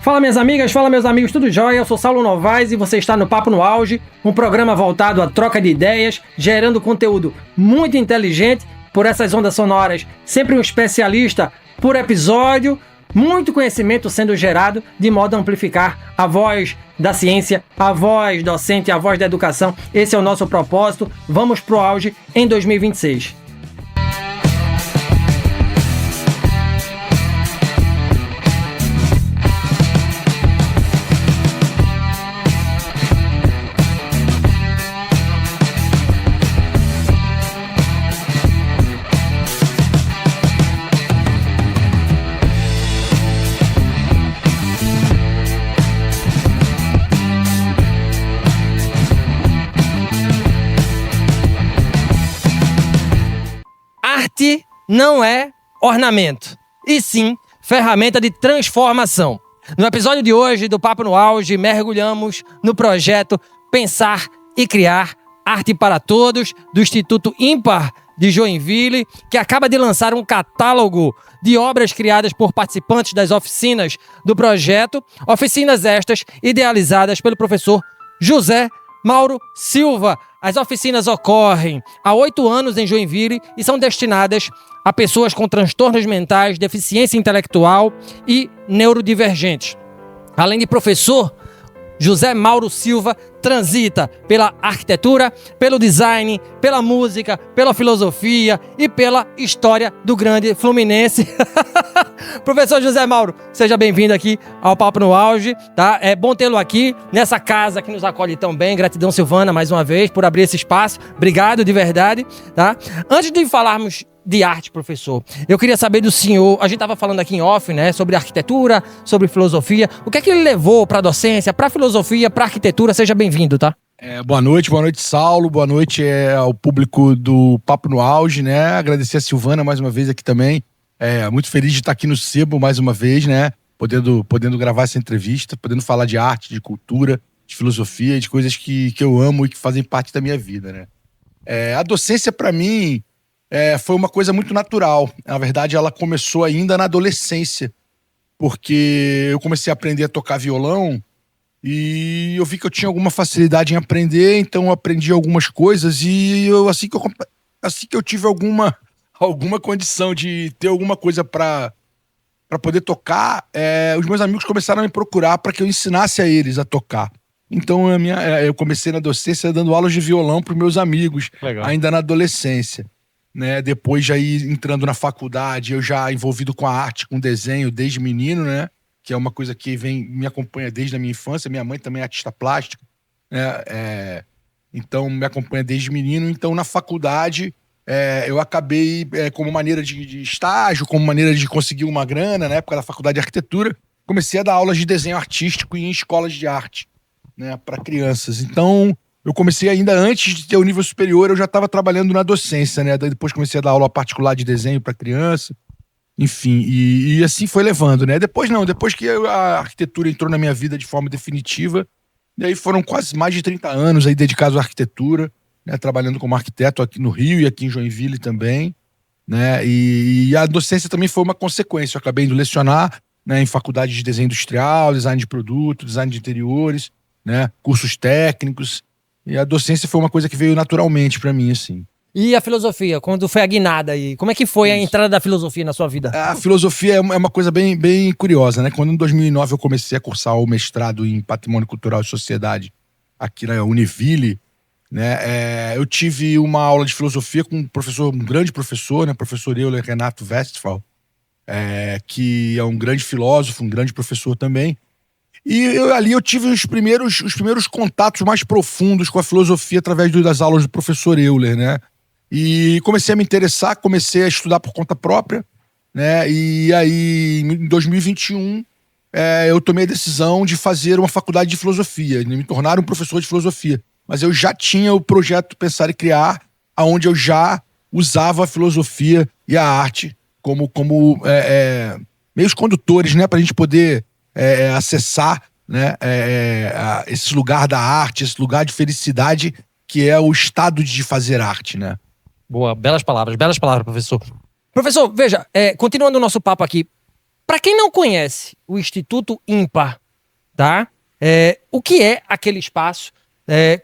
Fala minhas amigas, fala meus amigos, tudo jóia? Eu sou Saulo Novaes e você está no Papo no Auge, um programa voltado à troca de ideias, gerando conteúdo muito inteligente por essas ondas sonoras, sempre um especialista por episódio, muito conhecimento sendo gerado de modo a amplificar a voz da ciência, a voz docente, a voz da educação. Esse é o nosso propósito. Vamos pro auge em 2026. Arte não é ornamento, e sim ferramenta de transformação. No episódio de hoje do Papo no Auge, mergulhamos no projeto Pensar e Criar Arte para Todos, do Instituto Ímpar de Joinville, que acaba de lançar um catálogo de obras criadas por participantes das oficinas do projeto, oficinas estas idealizadas pelo professor José Mauro Silva. As oficinas ocorrem há 8 anos em Joinville e são destinadas a pessoas com transtornos mentais, deficiência intelectual e neurodivergentes. Além de professor, José Mauro Silva transita pela arquitetura, pelo design, pela música, pela filosofia e pela história do grande Fluminense. Professor José Mauro, seja bem-vindo aqui ao Papo no Auge, tá? É bom tê-lo aqui nessa casa que nos acolhe tão bem. Gratidão, Silvana, mais uma vez, por abrir esse espaço. Obrigado, de verdade, tá? Antes de falarmos de arte, professor, eu queria saber do senhor, a gente estava falando aqui em off, né, sobre arquitetura, sobre filosofia, o que é que ele levou para a docência, para a filosofia, para a arquitetura? Seja bem-vindo, tá? Boa noite, Saulo, boa noite ao público do Papo no Auge, né, agradecer a Silvana mais uma vez aqui também, muito feliz de estar aqui no Sebo mais uma vez, né, podendo gravar essa entrevista, podendo falar de arte, de cultura, de filosofia, de coisas que eu amo e que fazem parte da minha vida, né. A docência, para mim, foi uma coisa muito natural. Na verdade, ela começou ainda na adolescência, porque eu comecei a aprender a tocar violão e eu vi que eu tinha alguma facilidade em aprender, então eu aprendi algumas coisas e assim que eu tive alguma condição de ter alguma coisa para poder tocar, os meus amigos começaram a me procurar para que eu ensinasse a eles a tocar. Então eu comecei na docência dando aulas de violão para os meus amigos, Legal. Ainda na adolescência. Né, depois já ir entrando na faculdade, eu já envolvido com a arte, com desenho desde menino, né, que é uma coisa que me acompanha desde a minha infância. Minha mãe também é artista plástica, né, então me acompanha desde menino. Então na faculdade eu acabei, como maneira de estágio, como maneira de conseguir uma grana, na época da faculdade de arquitetura, comecei a dar aulas de desenho artístico em escolas de arte, né, para crianças. Então eu comecei ainda antes de ter o nível superior, eu já estava trabalhando na docência, né? Depois comecei a dar aula particular de desenho para criança, enfim, e assim foi levando, né? Depois que a arquitetura entrou na minha vida de forma definitiva, e aí foram quase mais de 30 anos aí dedicados à arquitetura, né? Trabalhando como arquiteto aqui no Rio e aqui em Joinville também, né? E a docência também foi uma consequência. Eu acabei indo lecionar, né, em faculdade de desenho industrial, design de produto, design de interiores, né? Cursos técnicos. E a docência foi uma coisa que veio naturalmente pra mim, assim. E a filosofia, quando foi a guinada aí? Como é que foi a entrada da filosofia na sua vida? A filosofia é uma coisa bem, bem curiosa, né? Quando em 2009 eu comecei a cursar o mestrado em Patrimônio Cultural e Sociedade aqui na Univille, né? Eu tive uma aula de filosofia com um grande professor, né? Professor Euler Renato Westphal, que é um grande filósofo, um grande professor também. E ali eu tive os primeiros contatos mais profundos com a filosofia através das aulas do professor Euler, né? E comecei a me interessar, comecei a estudar por conta própria, né? E aí, em 2021, eu tomei a decisão de fazer uma faculdade de filosofia, de me tornar um professor de filosofia. Mas eu já tinha o projeto Pensar e Criar, onde eu já usava a filosofia e a arte como meios condutores, né? Para a gente poder acessar, né, esse lugar da arte, esse lugar de felicidade que é o estado de fazer arte, né? Boa, belas palavras, professor. Professor, veja, continuando o nosso papo aqui, Para quem não conhece o Instituto Ímpar, tá? O que é aquele espaço?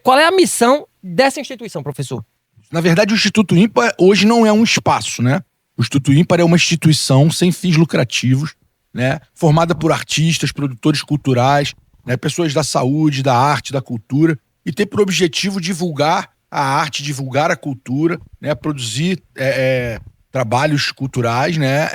Qual é a missão dessa instituição, professor? Na verdade, o Instituto Ímpar hoje não é um espaço, né? O Instituto Ímpar é uma instituição sem fins lucrativos, né? Formada por artistas, produtores culturais, né? Pessoas da saúde, da arte, da cultura, e tem por objetivo divulgar a arte, divulgar a cultura, né? Produzir trabalhos culturais, né?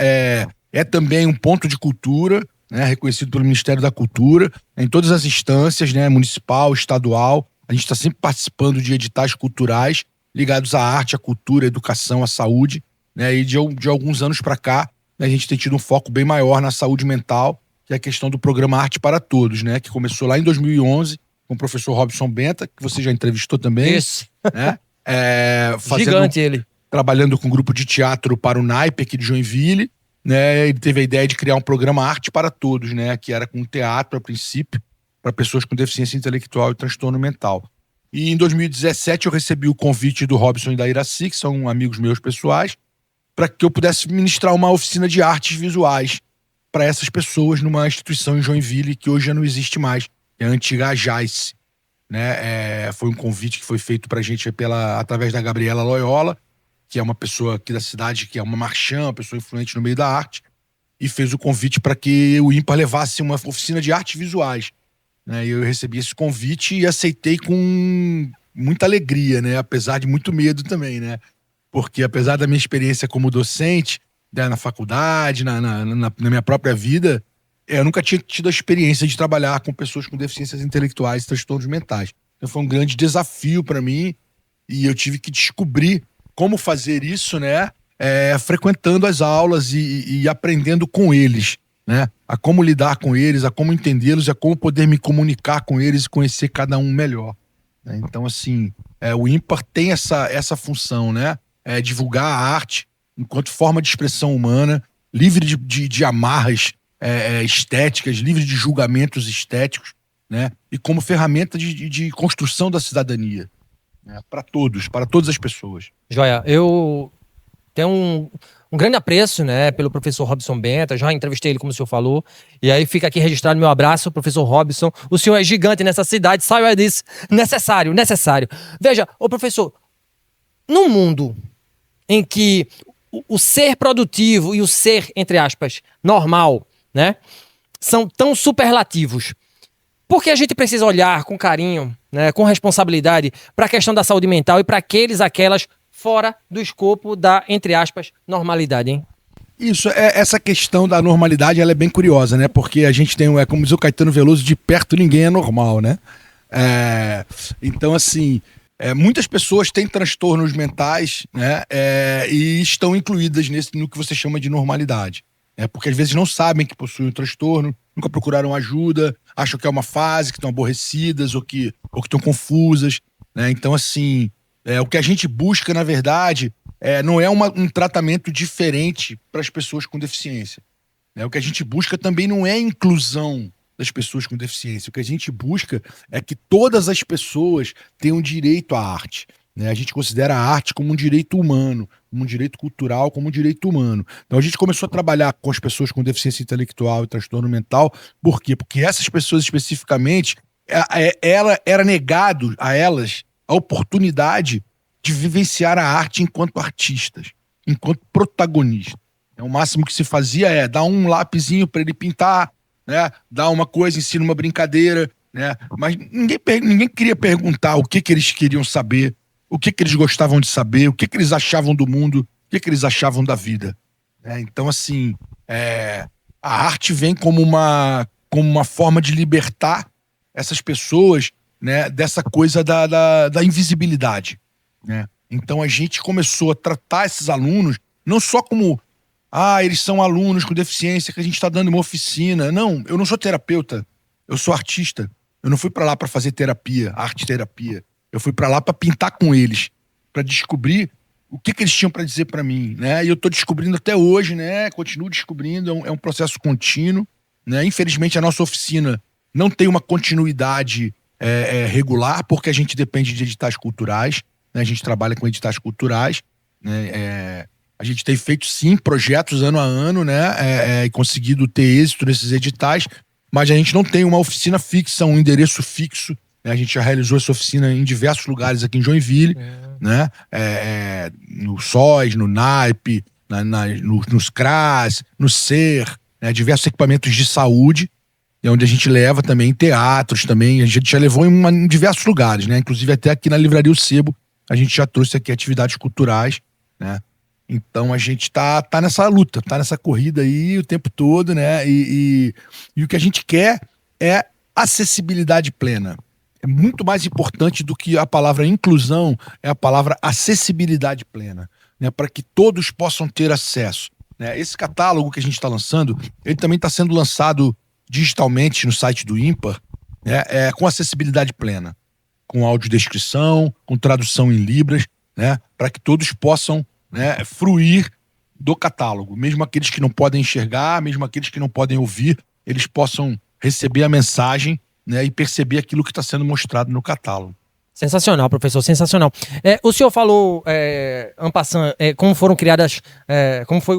É também um ponto de cultura, né? Reconhecido pelo Ministério da Cultura, em todas as instâncias, né? Municipal, estadual. A gente está sempre participando de editais culturais ligados à arte, à cultura, à educação, à saúde, né? E de alguns anos para cá, né, a gente tem tido um foco bem maior na saúde mental, que é a questão do programa Arte para Todos, né? Que começou lá em 2011 com o professor Robson Benta, que você já entrevistou também. Isso. Né? Gigante ele. Trabalhando com um grupo de teatro para o Naipe aqui de Joinville, né? Ele teve a ideia de criar um programa Arte para Todos, né? Que era com teatro a princípio, para pessoas com deficiência intelectual e transtorno mental. E em 2017 eu recebi o convite do Robson e da Iraci, que são amigos meus pessoais, para que eu pudesse ministrar uma oficina de artes visuais para essas pessoas numa instituição em Joinville que hoje já não existe mais, é a antiga AJAICE, né? Foi um convite que foi feito para a gente através da Gabriela Loyola, que é uma pessoa aqui da cidade, que é uma marchand, uma pessoa influente no meio da arte, e fez o convite para que o Ímpar levasse uma oficina de artes visuais. Né? E eu recebi esse convite e aceitei com muita alegria, né? Apesar de muito medo também, né? Porque apesar da minha experiência como docente, né, na faculdade, na minha própria vida, eu nunca tinha tido a experiência de trabalhar com pessoas com deficiências intelectuais e transtornos mentais. Então foi um grande desafio para mim e eu tive que descobrir como fazer isso, né? Frequentando as aulas e aprendendo com eles, né? A como lidar com eles, a como entendê-los, a como poder me comunicar com eles e conhecer cada um melhor. Né? Então, assim, o Ímpar tem essa função, né? Divulgar a arte enquanto forma de expressão humana, livre de amarras estéticas, livre de julgamentos estéticos, né? E como ferramenta de construção da cidadania, né? Para todas as pessoas. Joia, eu tenho um grande apreço, né, pelo professor Robson Benta, já entrevistei ele, como o senhor falou, e aí fica aqui registrado meu abraço, professor Robson. O senhor é gigante nessa cidade, saiba disso. Necessário. Veja, ô professor, num mundo em que o ser produtivo e o ser, entre aspas, normal, né, são tão superlativos, por que a gente precisa olhar com carinho, né, com responsabilidade para a questão da saúde mental e para aquelas fora do escopo da, entre aspas, normalidade, hein? Isso, essa questão da normalidade, ela é bem curiosa, né? Porque a gente tem, como diz o Caetano Veloso, de perto ninguém é normal, né? Então, assim, muitas pessoas têm transtornos mentais, né? E estão incluídas no que você chama de normalidade. Porque às vezes não sabem que possuem um transtorno, nunca procuraram ajuda, acham que é uma fase, que estão aborrecidas ou que estão confusas, né? Então, assim, o que a gente busca, na verdade, não é um tratamento diferente para as pessoas com deficiência. O que a gente busca também não é a inclusão das pessoas com deficiência. O que a gente busca é que todas as pessoas tenham direito à arte. A gente considera a arte como um direito humano, como um direito cultural, como um direito humano. Então a gente começou a trabalhar com as pessoas com deficiência intelectual e transtorno mental. Por quê? Porque essas pessoas especificamente, era negado a elas a oportunidade de vivenciar a arte enquanto artistas, enquanto protagonistas. O máximo que se fazia é dar um lapisinho para ele pintar, né? Dar uma coisa, ensina uma brincadeira, né? Mas ninguém queria perguntar o que eles queriam saber, o que eles gostavam de saber, o que eles achavam do mundo, o que eles achavam da vida. Então, assim, a arte vem como uma forma de libertar essas pessoas, né, dessa coisa da invisibilidade. Né? Então a gente começou a tratar esses alunos não só como eles são alunos com deficiência que a gente está dando uma oficina. Não, eu não sou terapeuta, eu sou artista. Eu não fui para lá para fazer terapia, arte-terapia. Eu fui para lá para pintar com eles, para descobrir o que eles tinham para dizer para mim, né? E eu estou descobrindo até hoje, né? Continuo descobrindo, é um processo contínuo, né? Infelizmente a nossa oficina não tem uma continuidade regular, porque a gente depende de editais culturais, né? A gente trabalha com editais culturais, né? A gente tem feito, sim, projetos ano a ano, né? E conseguido ter êxito nesses editais, mas a gente não tem uma oficina fixa, um endereço fixo. Né? A gente já realizou essa oficina em diversos lugares aqui em Joinville, né? No SOS, no NAIP, nos CRAS, no SER, né? Diversos equipamentos de saúde, onde a gente leva também teatros também. A gente já levou em diversos lugares, né? Inclusive até aqui na Livraria O Sebo, a gente já trouxe aqui atividades culturais, né? Então a gente tá nessa luta, tá nessa corrida aí o tempo todo, né? E o que a gente quer é acessibilidade plena. É muito mais importante do que a palavra inclusão, é a palavra acessibilidade plena, né? Para que todos possam ter acesso. Né? Esse catálogo que a gente está lançando, ele também está sendo lançado digitalmente no site do IMPAR, né? Com acessibilidade plena, com audiodescrição, com tradução em Libras, né? Para que todos possam, né, fruir do catálogo. Mesmo aqueles que não podem enxergar, mesmo aqueles que não podem ouvir, eles possam receber a mensagem, né, e perceber aquilo que está sendo mostrado no catálogo. Sensacional, professor, sensacional. O senhor falou, en passant, como foram criadas, como foi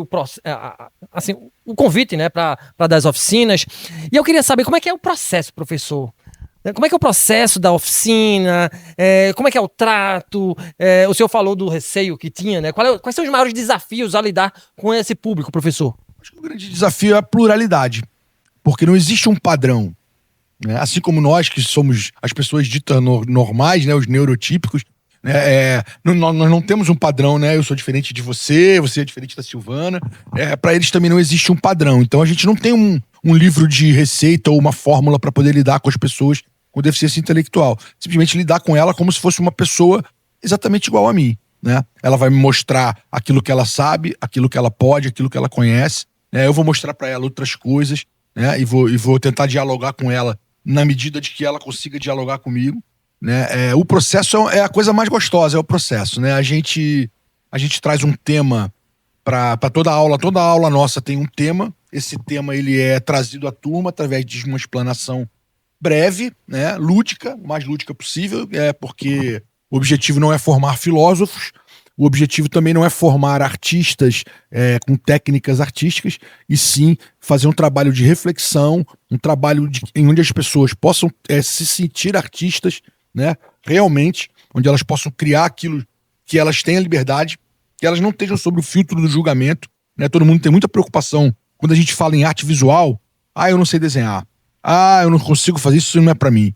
assim, o convite, né, para dar as oficinas. E eu queria saber como é que é o processo, professor. Como é que é o processo da oficina? Como é que é o trato? O senhor falou do receio que tinha, né? Quais são os maiores desafios a lidar com esse público, professor? Acho que o grande desafio é a pluralidade, porque não existe um padrão. Né? Assim como nós, que somos as pessoas ditas normais, né? Os neurotípicos, né? Nós não temos um padrão, né? Eu sou diferente de você, você é diferente da Silvana. Para eles também não existe um padrão. Então a gente não tem um livro de receita ou uma fórmula para poder lidar com as pessoas com deficiência intelectual. Simplesmente lidar com ela como se fosse uma pessoa exatamente igual a mim, né? Ela vai me mostrar aquilo que ela sabe, aquilo que ela pode, aquilo que ela conhece, né? Eu vou mostrar para ela outras coisas, né? E vou tentar dialogar com ela na medida de que ela consiga dialogar comigo, né? O processo é a coisa mais gostosa, é o processo, né? A gente traz um tema para toda aula nossa tem um tema. Esse tema ele é trazido à turma através de uma explanação breve, né, lúdica, o mais lúdica possível, porque o objetivo não é formar filósofos, o objetivo também não é formar artistas com técnicas artísticas, e sim fazer um trabalho de reflexão, um trabalho em onde as pessoas possam se sentir artistas, né, realmente, onde elas possam criar aquilo que elas têm a liberdade, que elas não estejam sob o filtro do julgamento, né? Todo mundo tem muita preocupação quando a gente fala em arte visual. Eu não sei desenhar. Eu não consigo fazer isso não é pra mim.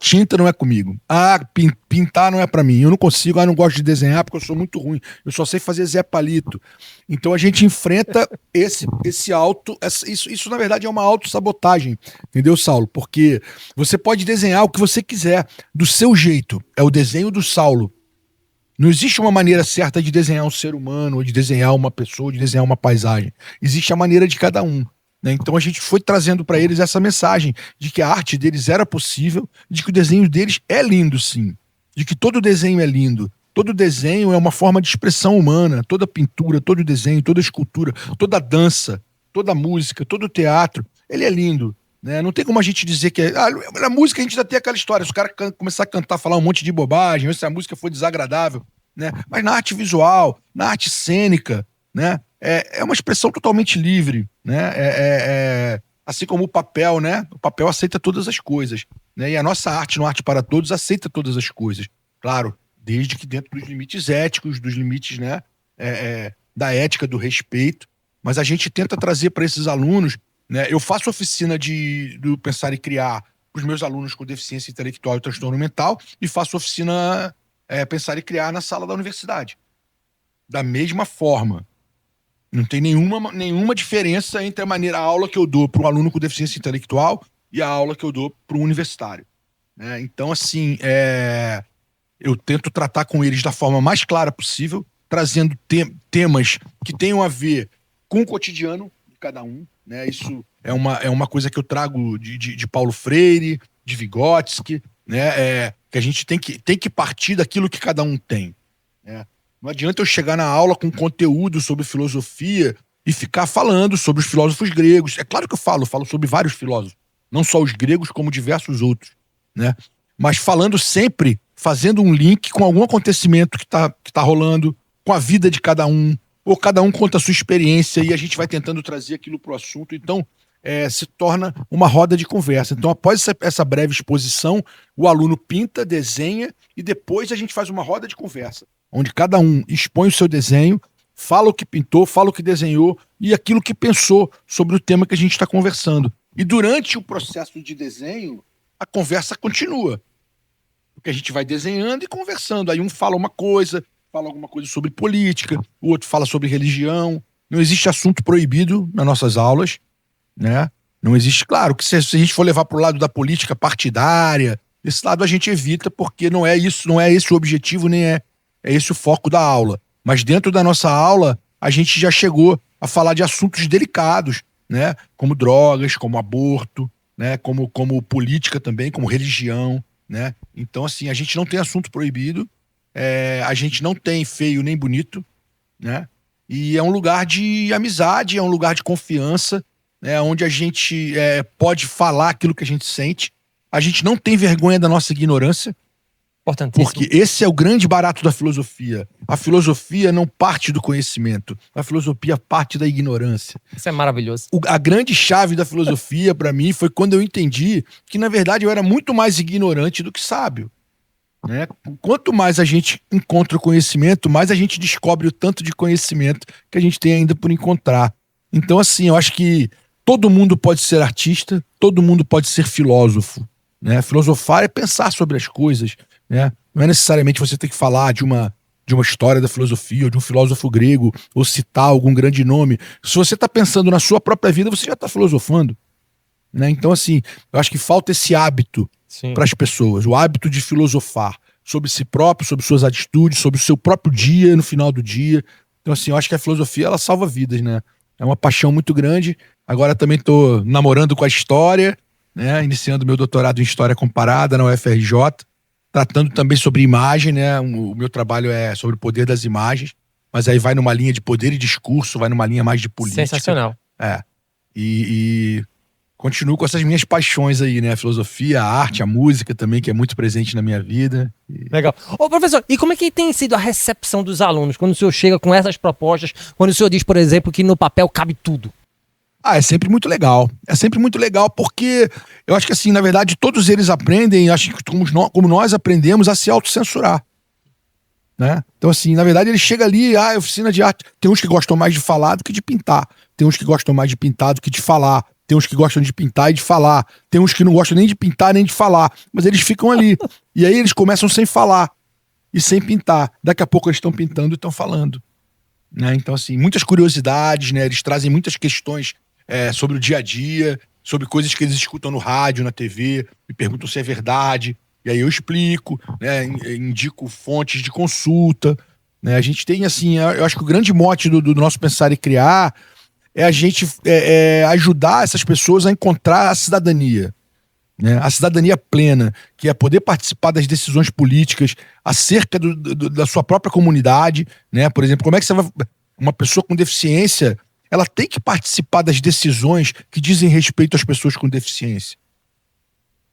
Tinta não é comigo. Pintar não é pra mim. Eu não consigo, eu não gosto de desenhar porque eu sou muito ruim. Eu só sei fazer Zé Palito. Então a gente enfrenta isso na verdade é uma autossabotagem. Entendeu, Saulo? Porque você pode desenhar o que você quiser, do seu jeito. É o desenho do Saulo. Não existe uma maneira certa de desenhar um ser humano, ou de desenhar uma pessoa, ou de desenhar uma paisagem. Existe a maneira de cada um. Né? Então a gente foi trazendo para eles essa mensagem de que a arte deles era possível, de que o desenho deles é lindo, sim. De que todo desenho é lindo. Todo desenho é uma forma de expressão humana. Toda pintura, todo desenho, toda escultura, toda dança, toda música, todo teatro, ele é lindo. Né? Não tem como a gente dizer que... na música a gente ainda tem aquela história. Se o cara começar a cantar, falar um monte de bobagem, ou se a música for desagradável. Né? Mas na arte visual, na arte cênica, né? É uma expressão totalmente livre, né? Assim como o papel, né? O papel aceita todas as coisas, né? E a nossa arte, no Arte para Todos, aceita todas as coisas. Claro, desde que dentro dos limites éticos, dos limites, né? Da ética, do respeito. Mas a gente tenta trazer para esses alunos, né? Eu faço oficina do Pensar e Criar para os meus alunos com deficiência intelectual e transtorno mental e faço oficina Pensar e Criar na sala da universidade. Da mesma forma. Não tem nenhuma diferença entre a aula que eu dou para um aluno com deficiência intelectual e a aula que eu dou para um universitário. Né? Então, assim, eu tento tratar com eles da forma mais clara possível, trazendo temas que tenham a ver com o cotidiano de cada um. Né? Isso é uma coisa que eu trago de Paulo Freire, de Vygotsky, né? Que a gente tem que partir daquilo que cada um tem. Né? Não adianta eu chegar na aula com conteúdo sobre filosofia e ficar falando sobre os filósofos gregos. É claro que eu falo sobre vários filósofos. Não só os gregos, como diversos outros. Né? Mas falando sempre, fazendo um link com algum acontecimento que tá rolando, com a vida de cada um. ou cada um conta a sua experiência e a gente vai tentando trazer aquilo para o assunto. Então, se torna uma roda de conversa. Então, após essa breve exposição, o aluno pinta, desenha e depois a gente faz uma roda de conversa, onde cada um expõe o seu desenho, fala o que pintou, fala o que desenhou e aquilo que pensou sobre o tema que a gente está conversando. E durante o processo de desenho, a conversa continua. Porque a gente vai desenhando e conversando. Aí um fala uma coisa, fala alguma coisa sobre política, o outro fala sobre religião. Não existe assunto proibido nas nossas aulas, né? Não existe, claro, que se a gente for levar para o lado da política partidária, esse lado a gente evita porque não é isso, não é esse o objetivo, nem é esse o foco da aula. Mas dentro da nossa aula, a gente já chegou a falar de assuntos delicados, né? Como drogas, como aborto, né? Como política também, como religião, né? Então, assim, a gente não tem assunto proibido, a gente não tem feio nem bonito, né? E é um lugar de amizade, é um lugar de confiança, né? Onde a gente pode falar aquilo que a gente sente. A gente não tem vergonha da nossa ignorância, porque esse é o grande barato da filosofia. A filosofia não parte do conhecimento, a filosofia parte da ignorância. Isso é maravilhoso. A grande chave da filosofia para mim foi quando eu entendi que, na verdade, eu era muito mais ignorante do que sábio, né? Quanto mais a gente encontra o conhecimento, mais a gente descobre o tanto de conhecimento que a gente tem ainda por encontrar. Então, assim, eu acho que todo mundo pode ser artista, todo mundo pode ser filósofo, né? Filosofar é pensar sobre as coisas, né? Não é necessariamente você ter que falar de uma história da filosofia ou de um filósofo grego ou citar algum grande nome. Se você está pensando na sua própria vida, você já está filosofando, né? Então, assim, eu acho que falta esse hábito para as pessoas, o hábito de filosofar sobre si próprio, sobre suas atitudes, sobre o seu próprio dia, no final do dia. Então, assim, eu acho que a filosofia, ela salva vidas, né? É uma paixão muito grande. Agora também estou namorando com a história, né? Iniciando meu doutorado em História Comparada na UFRJ, tratando também sobre imagem, né? O meu trabalho é sobre o poder das imagens, mas aí vai numa linha de poder e discurso, vai numa linha mais de política. Sensacional. E continuo com essas minhas paixões aí, né? A filosofia, a arte, a música também, que é muito presente na minha vida. Legal. Ô, professor, e como é que tem sido a recepção dos alunos quando o senhor chega com essas propostas, quando o senhor diz, por exemplo, que no papel cabe tudo? É sempre muito legal. É sempre muito legal porque eu acho que, assim, na verdade, todos eles aprendem, acho que como nós aprendemos a se autocensurar, né? Então, assim, na verdade, ele chega ali, oficina de arte. Tem uns que gostam mais de falar do que de pintar. Tem uns que gostam mais de pintar do que de falar. Tem uns que gostam de pintar e de falar. Tem uns que não gostam nem de pintar nem de falar. Mas eles ficam ali. E aí eles começam sem falar e sem pintar. Daqui a pouco eles estão pintando e estão falando, né? Então, assim, muitas curiosidades, né? Eles trazem muitas questões sobre o dia a dia, sobre coisas que eles escutam no rádio, na TV, me perguntam se é verdade. E aí eu explico, né? Indico fontes de consulta, né? A gente tem, assim, eu acho que o grande mote do nosso Pensar e Criar é a gente ajudar essas pessoas a encontrar a cidadania, né? A cidadania plena, que é poder participar das decisões políticas acerca da sua própria comunidade, né? Por exemplo, como é que você vai... Uma pessoa com deficiência, ela tem que participar das decisões que dizem respeito às pessoas com deficiência,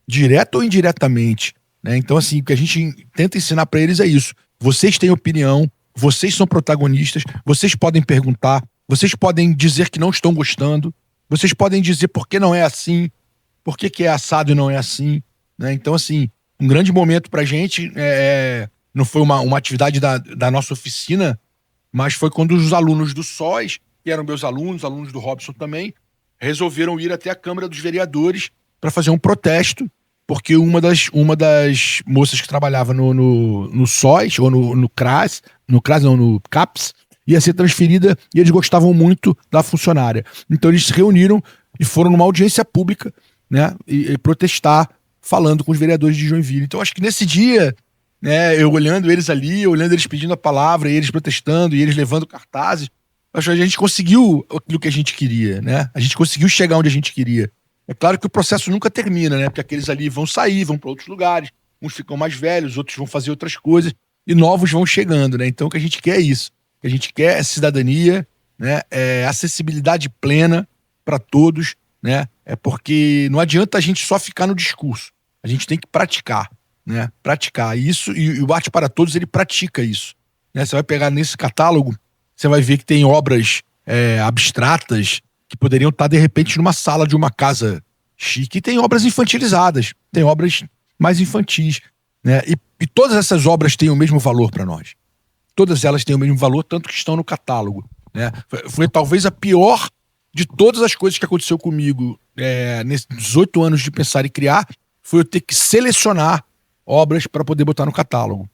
direto ou indiretamente, né? Então, assim, o que a gente tenta ensinar para eles é isso. Vocês têm opinião, vocês são protagonistas, vocês podem perguntar, vocês podem dizer que não estão gostando, vocês podem dizer por que não é assim, por que é assado e não é assim, né? Então, assim, um grande momento pra gente não foi uma atividade da nossa oficina, mas foi quando os alunos do SOS, que eram meus alunos do Robson também, resolveram ir até a Câmara dos Vereadores para fazer um protesto, porque uma das moças que trabalhava no SOS, ou no CRAS, no CAPS, ia ser transferida e eles gostavam muito da funcionária. Então eles se reuniram e foram numa audiência pública, né, e protestar, falando com os vereadores de Joinville. Então acho que nesse dia, né, eu olhando eles ali, olhando eles pedindo a palavra, e eles protestando, e eles levando cartazes, acho que a gente conseguiu aquilo que a gente queria, né? A gente conseguiu chegar onde a gente queria. É claro que o processo nunca termina, né? Porque aqueles ali vão sair, vão para outros lugares, uns ficam mais velhos, outros vão fazer outras coisas, e novos vão chegando, né? Então o que a gente quer é isso. O que a gente quer é cidadania, né? É acessibilidade plena para todos, né? É porque não adianta a gente só ficar no discurso. A gente tem que praticar, né? Praticar. E o Arte para Todos, ele pratica isso, né? Você vai pegar nesse catálogo, você vai ver que tem obras abstratas que poderiam estar, de repente, numa sala de uma casa chique. E tem obras infantilizadas, tem obras mais infantis, né? E todas essas obras têm o mesmo valor para nós. Todas elas têm o mesmo valor, tanto que estão no catálogo, né? Foi talvez a pior de todas as coisas que aconteceu comigo nesses 18 anos de pensar e criar, foi eu ter que selecionar obras para poder botar no catálogo.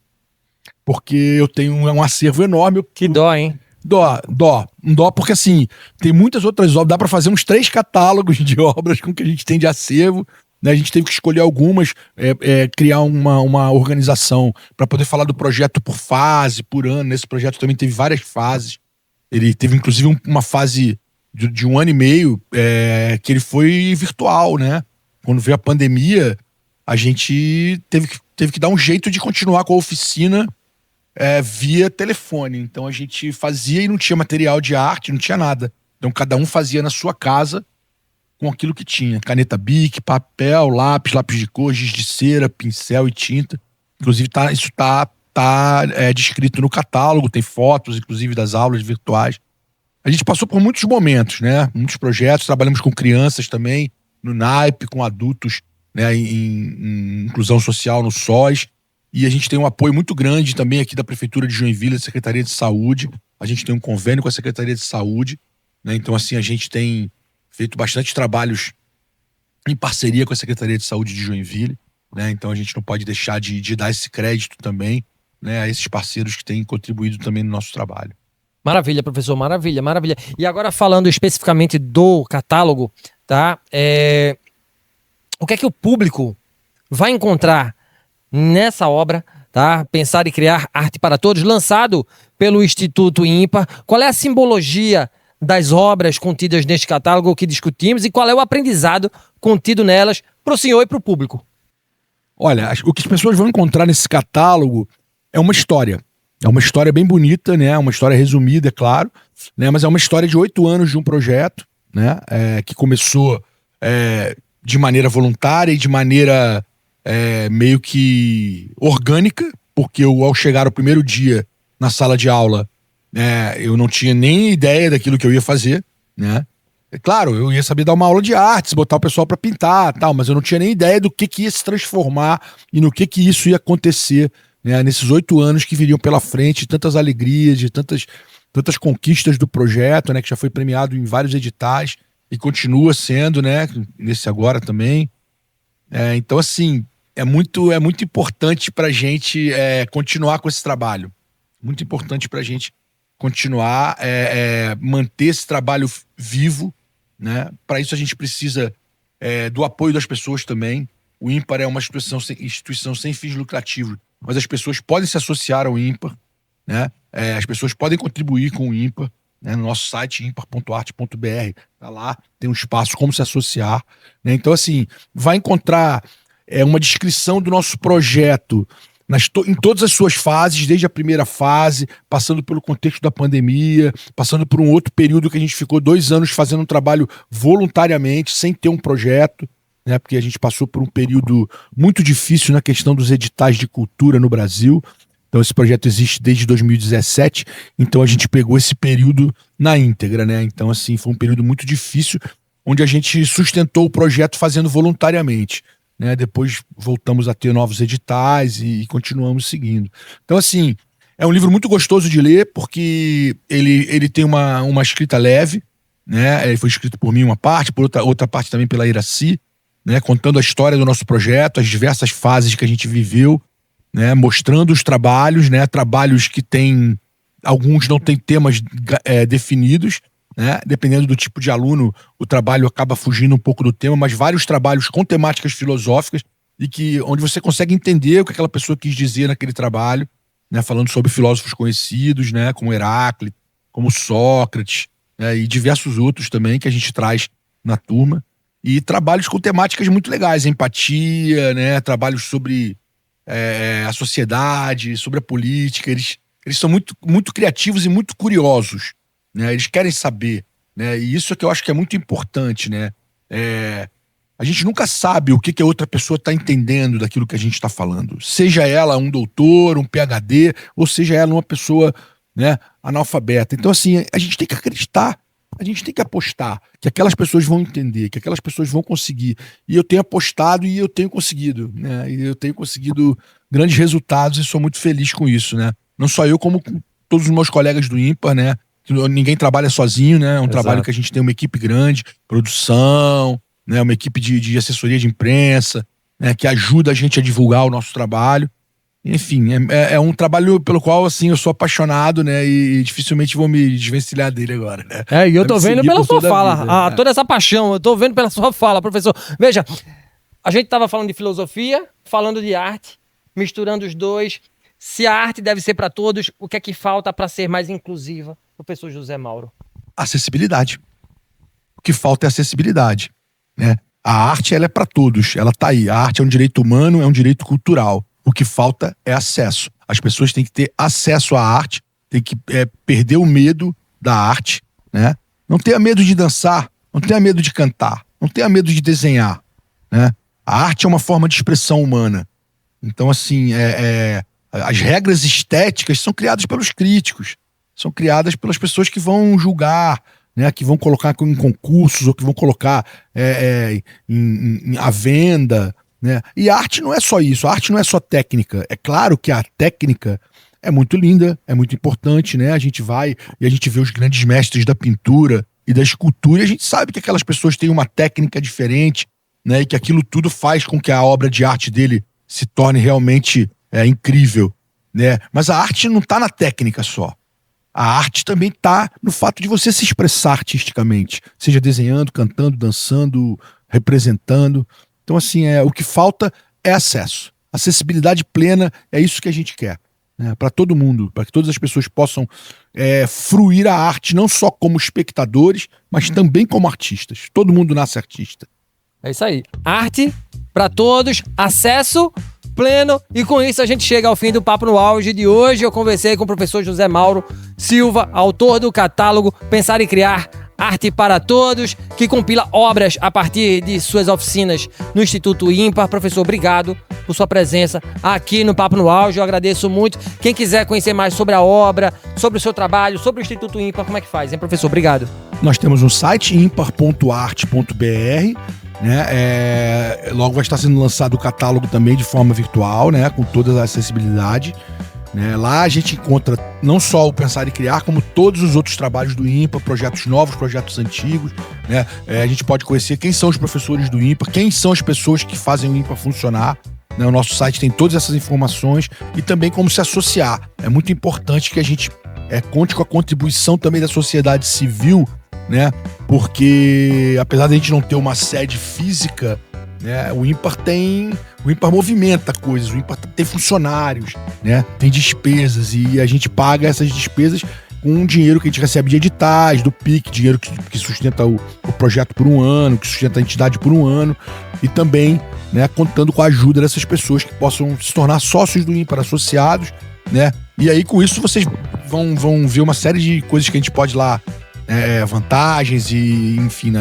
Porque eu tenho um acervo enorme. Que dó, hein? Dó, porque assim, tem muitas outras obras, dá para fazer uns 3 catálogos de obras com o que a gente tem de acervo, né? A gente teve que escolher algumas, criar uma organização para poder falar do projeto por fase, por ano. Nesse projeto também teve várias fases. Ele teve inclusive uma fase de 1 ano e meio que ele foi virtual, né? Quando veio a pandemia, a gente teve que dar um jeito de continuar com a oficina via telefone. Então a gente fazia e não tinha material de arte, não tinha nada. Então cada um fazia na sua casa com aquilo que tinha. Caneta Bic, papel, lápis de cor, giz de cera, pincel e tinta. Inclusive isso tá descrito no catálogo, tem fotos, inclusive, das aulas virtuais. A gente passou por muitos momentos, né? Muitos projetos, trabalhamos com crianças também, no NAIP, com adultos, né? em inclusão social no SOS. E a gente tem um apoio muito grande também aqui da Prefeitura de Joinville, da Secretaria de Saúde. A gente tem um convênio com a Secretaria de Saúde, né? Então, assim, a gente tem feito bastante trabalhos em parceria com a Secretaria de Saúde de Joinville, né? Então a gente não pode deixar de dar esse crédito também, né, a esses parceiros que têm contribuído também no nosso trabalho. Maravilha, professor, maravilha. E agora falando especificamente do catálogo, tá? O que é que o público vai encontrar nessa obra, tá? Pensar e Criar Arte para Todos, lançado pelo Instituto Ímpar. Qual é a simbologia das obras contidas neste catálogo que discutimos e qual é o aprendizado contido nelas para o senhor e para o público? Olha, o que as pessoas vão encontrar nesse catálogo é uma história. É uma história bem bonita, né? Uma história resumida, é claro, né? Mas é uma história de 8 anos de um projeto, né? Que começou de maneira voluntária e de maneira meio que orgânica, porque ao chegar o primeiro dia na sala de aula, eu não tinha nem ideia daquilo que eu ia fazer, né? É claro, eu ia saber dar uma aula de artes, botar o pessoal para pintar, tal, mas eu não tinha nem ideia do que ia se transformar e no que isso ia acontecer, né, nesses 8 anos que viriam pela frente, tantas alegrias, de tantas conquistas do projeto, né, que já foi premiado em vários editais e continua sendo, né, nesse agora também. Então, assim, é muito importante para a gente continuar com esse trabalho. Muito importante para a gente continuar, manter esse trabalho vivo, né? Para isso a gente precisa do apoio das pessoas também. O Ímpar é uma instituição sem fins lucrativos, mas as pessoas podem se associar ao Ímpar, né? As pessoas podem contribuir com o Ímpar, né? No nosso site impar.arte.br, tá lá, tem um espaço como se associar, né? Então, assim, vai encontrar uma descrição do nosso projeto em todas as suas fases, desde a primeira fase, passando pelo contexto da pandemia, passando por um outro período que a gente ficou 2 anos fazendo um trabalho voluntariamente, sem ter um projeto, né? Porque a gente passou por um período muito difícil na questão dos editais de cultura no Brasil. Então esse projeto existe desde 2017, então a gente pegou esse período na íntegra, né? Então, assim, foi um período muito difícil, onde a gente sustentou o projeto fazendo voluntariamente, né? Depois voltamos a ter novos editais e continuamos seguindo. Então, assim, é um livro muito gostoso de ler, porque ele tem uma escrita leve, né? Ele foi escrito por mim uma parte, por outra parte também pela Iraci, né? Contando a história do nosso projeto, as diversas fases que a gente viveu, né? Mostrando os trabalhos, né? Trabalhos que alguns não têm temas definidos, né? Dependendo do tipo de aluno, o trabalho acaba fugindo um pouco do tema, mas vários trabalhos com temáticas filosóficas onde você consegue entender o que aquela pessoa quis dizer naquele trabalho, né? Falando sobre filósofos conhecidos, né? Como Heráclito, como Sócrates, né? E diversos outros também que a gente traz na turma. E trabalhos com temáticas muito legais, empatia, né? Trabalhos sobre a sociedade, sobre a política. Eles são muito, muito criativos e muito curiosos, né? Eles querem saber, né? E isso é que eu acho que é muito importante, né? A gente nunca sabe o que a outra pessoa está entendendo daquilo que a gente está falando. Seja ela um doutor, um PhD, ou seja ela uma pessoa né, analfabeta. Então, assim, a gente tem que acreditar, a gente tem que apostar que aquelas pessoas vão entender, que aquelas pessoas vão conseguir. E eu tenho apostado e eu tenho conseguido, né? E eu tenho conseguido grandes resultados e sou muito feliz com isso, né? Não só eu, como com todos os meus colegas do Ímpar, né? Ninguém trabalha sozinho, né? É um trabalho que a gente tem uma equipe grande, produção, né? Uma equipe de assessoria de imprensa, né? Que ajuda a gente a divulgar o nosso trabalho. Enfim, é um trabalho pelo qual, assim, eu sou apaixonado, né? E dificilmente vou me desvencilhar dele agora, né? E eu tô vendo pela sua fala, vida, toda essa paixão, eu tô vendo pela sua fala, professor. Veja, a gente tava falando de filosofia, falando de arte, misturando os dois. Se a arte deve ser para todos, o que é que falta para ser mais inclusiva, professor José Mauro? Acessibilidade. O que falta é acessibilidade, né? A arte, ela é para todos, ela tá aí. A arte é um direito humano, é um direito cultural. O que falta é acesso. As pessoas têm que ter acesso à arte, têm que perder o medo da arte, né? Não tenha medo de dançar, não tenha medo de cantar, não tenha medo de desenhar, né? A arte é uma forma de expressão humana. Então, assim, as regras estéticas são criadas pelos críticos, são criadas pelas pessoas que vão julgar, né? Que vão colocar em concursos ou que vão colocar à venda, né? E a arte não é só isso, a arte não é só técnica. É claro que a técnica é muito linda, é muito importante, né? A gente vai e a gente vê os grandes mestres da pintura e da escultura e a gente sabe que aquelas pessoas têm uma técnica diferente, né? E que aquilo tudo faz com que a obra de arte dele se torne realmente incrível, né? Mas a arte não está na técnica só. A arte também está no fato de você se expressar artisticamente, seja desenhando, cantando, dançando, representando. Então, assim, o que falta é acesso. Acessibilidade plena é isso que a gente quer, né? Para todo mundo, para que todas as pessoas possam fruir a arte, não só como espectadores, mas também como artistas. Todo mundo nasce artista. É isso aí. Arte para todos, acesso pleno. E com isso a gente chega ao fim do Papo no Auge de hoje. Eu conversei com o professor José Mauro Silva, autor do catálogo Pensar e Criar, Arte para Todos, que compila obras a partir de suas oficinas no Instituto Ímpar. Professor, obrigado por sua presença aqui no Papo no Auge. Eu agradeço muito. Quem quiser conhecer mais sobre a obra, sobre o seu trabalho, sobre o Instituto Ímpar, como é que faz, hein, professor? Obrigado. Nós temos um site, impar.arte.br, né? Logo vai estar sendo lançado o catálogo também de forma virtual, né? Com toda a acessibilidade. Lá a gente encontra não só o Pensar e Criar, como todos os outros trabalhos do Ímpar, projetos novos, projetos antigos, né? A gente pode conhecer quem são os professores do Ímpar, quem são as pessoas que fazem o Ímpar funcionar, né? O nosso site tem todas essas informações e também como se associar. É muito importante que a gente conte com a contribuição também da sociedade civil, né? Porque apesar de a gente não ter uma sede física, né, o Ímpar movimenta coisas, o Ímpar tem funcionários, né, tem despesas e a gente paga essas despesas com um dinheiro que a gente recebe de editais, do PIC, dinheiro que sustenta o projeto por um ano, que sustenta a entidade por um ano e também, né, contando com a ajuda dessas pessoas que possam se tornar sócios do Ímpar, associados, né, e aí com isso vocês vão ver uma série de coisas que a gente pode lá, vantagens e, enfim,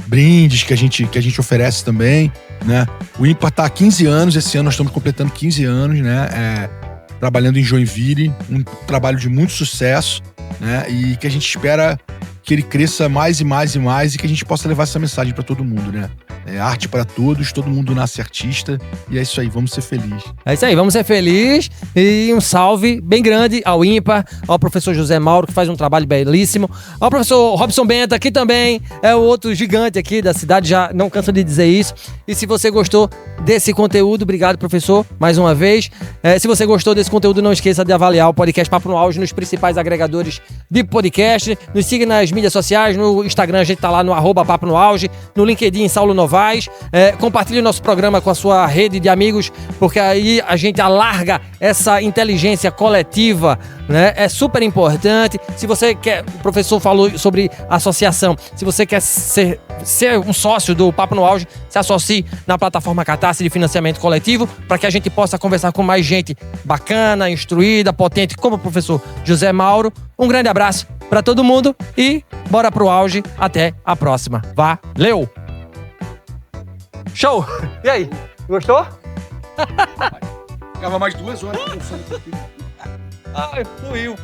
brindes que a gente oferece também, né? O Ímpar tá há 15 anos, esse ano nós estamos completando 15 anos, né? Trabalhando em Joinville, um trabalho de muito sucesso, né? E que a gente espera que ele cresça mais e mais e mais e que a gente possa levar essa mensagem para todo mundo, né? Arte para todos, todo mundo nasce artista e é isso aí, vamos ser felizes. É isso aí, vamos ser felizes e um salve bem grande ao Ímpar, ao professor José Mauro, que faz um trabalho belíssimo, ao professor Robson Benta, que também é o outro gigante aqui da cidade, já não canso de dizer isso. E se você gostou desse conteúdo, obrigado, professor, mais uma vez. Se você gostou desse conteúdo, não esqueça de avaliar o podcast Papo no Auge nos principais agregadores de podcast. Nos siga nas mídias sociais, no Instagram a gente tá lá no @Papo no Auge, no LinkedIn Saulo Novaes. Compartilhe o nosso programa com a sua rede de amigos, porque aí a gente alarga essa inteligência coletiva, né? É super importante. Se você quer, o professor falou sobre associação, se você quer ser um sócio do Papo no Auge, se associe na plataforma Catarse de financiamento coletivo, para que a gente possa conversar com mais gente bacana, instruída, potente, como o professor José Mauro. Um grande abraço para todo mundo e bora pro auge. Até a próxima. Valeu! Show! E aí? Gostou? Ficava mais 2 horas conversando com Ai, fluiu.